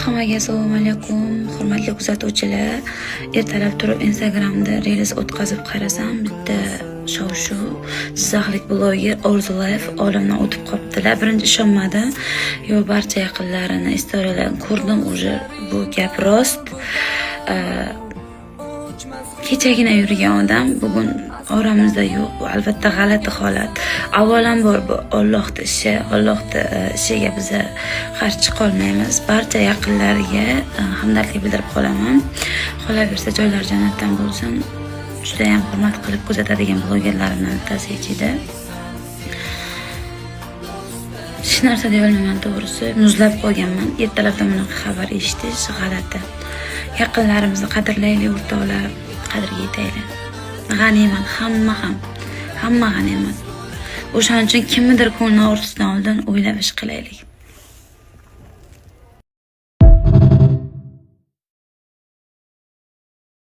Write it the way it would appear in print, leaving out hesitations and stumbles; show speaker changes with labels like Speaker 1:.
Speaker 1: Hammaga assalomu alaykum, hurmatli kuzatuvchilar. Ertalab turib Instagramda reels o'tkazib qarasam, bitta shov-shuv Jizzaxlik bloger Orzulayev olamdan o'tib qolibdilar. Birinchi ishonmadim. Yo, barcha yaqinlarini, istoriyalarni ko'rdim, уже bu gap rost. Kechagina yurgan odam bugun oramizda yo'q. Bu albatta g'alati holat. Avvalambor bu Allohning ishi, Allohning ishiga biz qarshi chiqa olmaymiz. Barcha yaqinlariga hamdardlik bildirib qolaman. Qolaversa joylari jannatdan bo'lsin. Juda ham hurmat qilib kuzatadigan blogerlarimdan bittasi ichida. Hech narsa deya olmayman, to'g'risi. Muzlab qolganman. Ertalabdan bunaqa xabar eshitish g'alati. Yaqinlarimizni qadrlaylik, o'rtoqlar, qadriga yetaylik. G'animat, hamma g'animat. O'shaning uchun kimnidir ko'ngli og'rishdan oldin o'ylab ish qilaylik.